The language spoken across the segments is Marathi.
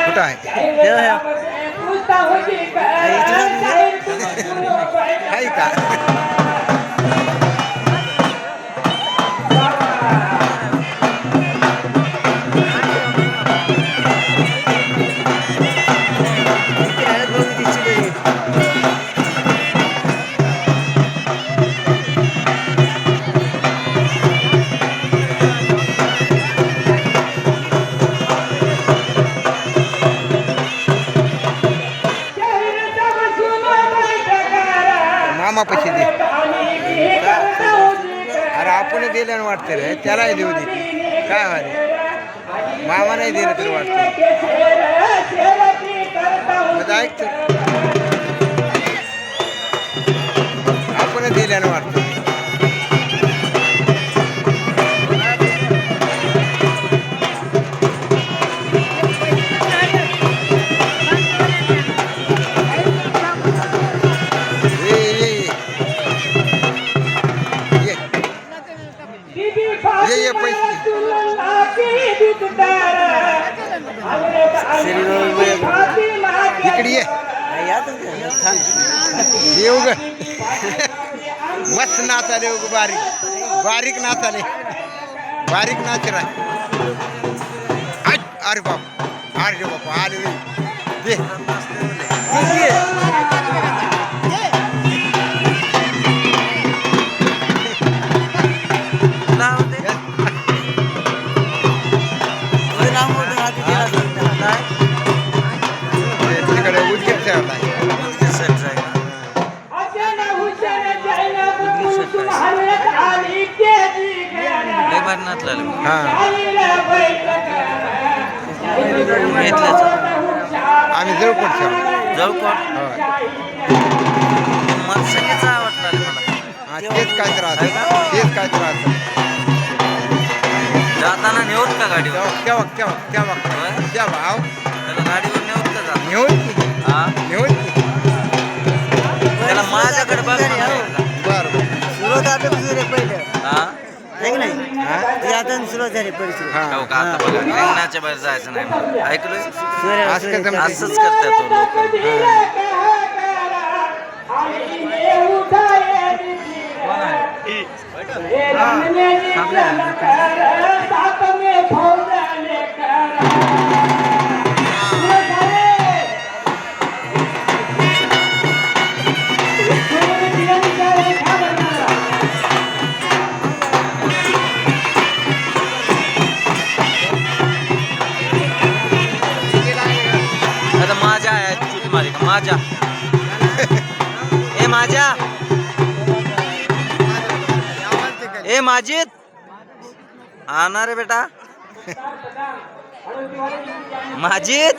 कुठं आहे का मामा पैसे दे अरे आपण दिलं वाटतं रे त्यालाही देऊ दे काय अरे मामा नाही दिलं तर वाटतं ऐकतो आपण दिल्यानं वाटतं इकडे ये येऊ ग मस्त नाच आले बारीक बारीक नाच आले बारीक नाच रा अरे बाप अरे बाप आले दे आम्ही जवळकोटच्या जवळकोट मनसंगीचा आवडला मला तेच काय त्रास तेच काय त्रास जाताना नेऊत का गाडीवर तेव्हा तेव्हा तेव्हा तेव्हा आव त्याला गाडीवर नेऊत का जात नेऊन की हा नेऊन की त्याला माझ्याकडे बघ बरं सुरुवात आपल्या पहिलं हा ऐक नाही आता सुरुवात झाली परिस्थिती हो का आता बघा रिंगणाच्या बाहेर जायचं नाही ऐकलं असंच असंच करतात तो आता माझ्या काय चूत मारी का माझ्या ए माझ्या ए माजिद आना रे बेटा माजिद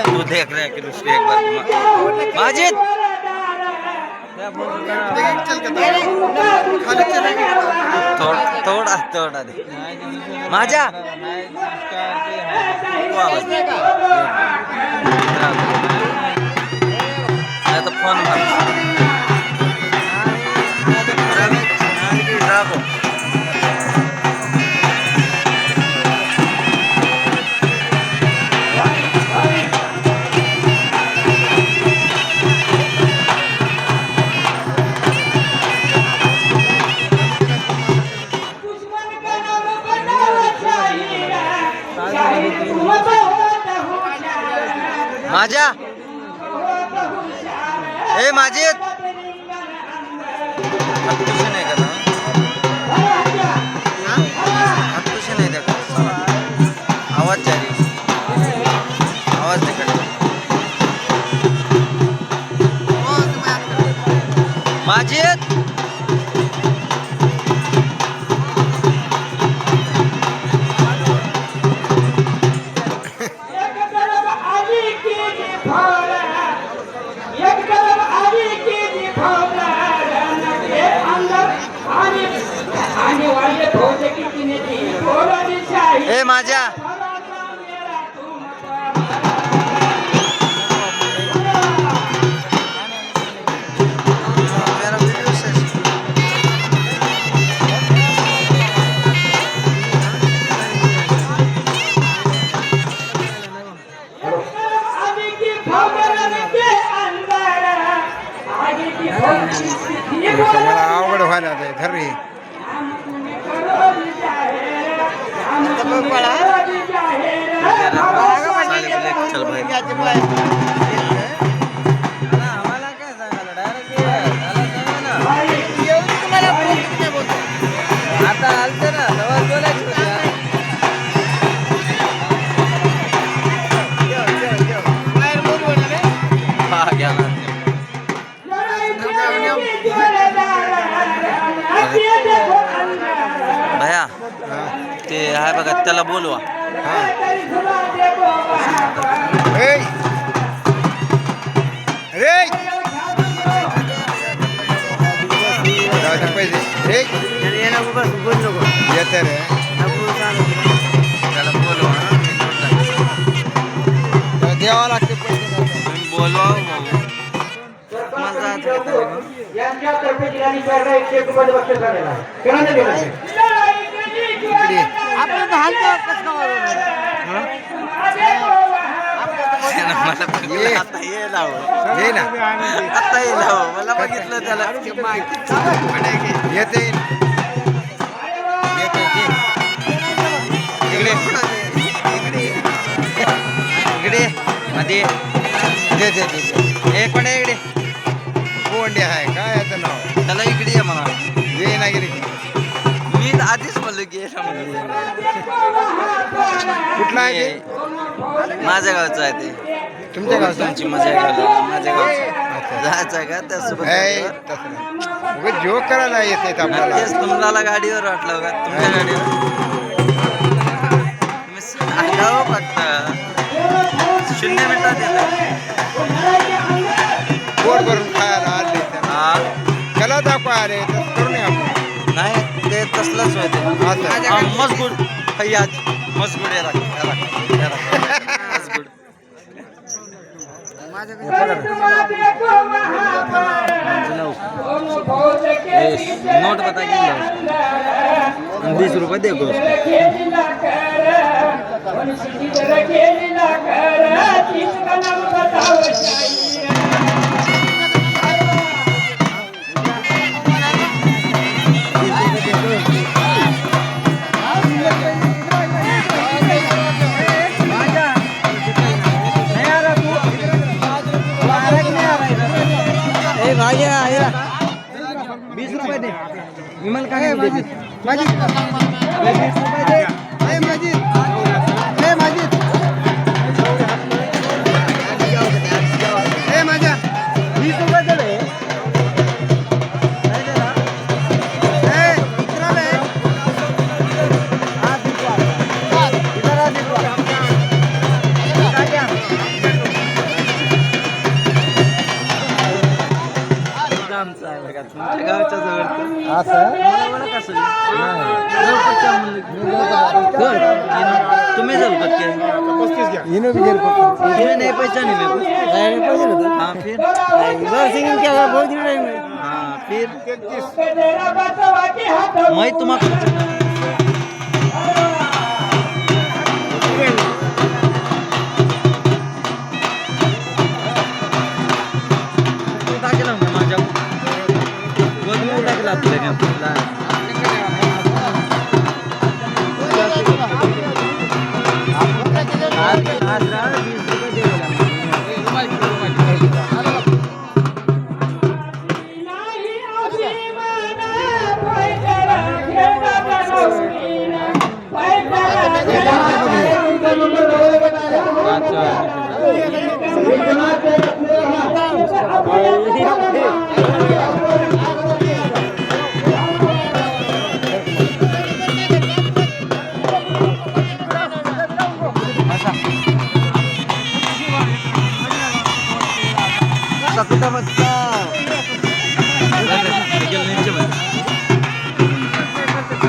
तू देख रहे कि दूसरे एक बार माजिद थोड़ा थोड़ा दे माझ्या तो फोन माझ्या ए माजिद तुझे नाही का तुझे नाही देखा आवाज जारी आवाज देखा माजिद ए माझ्या मला आवड व्हायला ते धर चल भाई आता आलते ना भैया ते आहे बघा त्याला बोलवा येते रे त्याला बोलवा द्यावा लागते पैसे बोलवा यांच्यातर्फे जिल्हाधिकारी स्पर्धा 101 रुपये बक्षीस झालेला आहे. कोणाला दिलं आहे? आता ये लाव ये ना आता ये लाव मला बघितलं त्याला येते इकडे इकडे मध्ये दे दे दे एक पण इकडे कोंडे आहे काय याचं नाव त्याला इकडे ये म्हणा ये ना गिरी मी आधीच म्हणलो की कुठला आहे ते माझ्या गावचं आहे ते तुमच्या गावचं तुमची मजा घ्यायला माझ्या गावचं जायचं आहे का त्यासोबत जोक करायला येते आपल्याला तेच तुम्हाला गाडीवर वाटलं का तुमच्या गाडीवर तुम्ही सांगा हो फक्त 0 मिनिटात येतं पोट भरून खायला आले हा त्याला दाखवा अरे तसं करू नये आपण नाही ते तसलंच होते मजगुड फैयाज मजगुड याला मजगुड नोट बता 20 रुपये देखो भाई 20 रुपये दे विमल का है माजिद 20 रुपये दे माजिद असं ओळख असेल जवळपासच्या म्हणलं की. तुम्ही जवळपास के इनो भी जेल पकड़ तुम्हें नहीं पहचानी मैं कुछ नहीं पहचान होता हाँ फिर इधर सिंगिंग क्या बहुत दिन टाइम है हाँ फिर मैं तुम्हारा टाकेला माझ्या गोदमी टाकेला तुला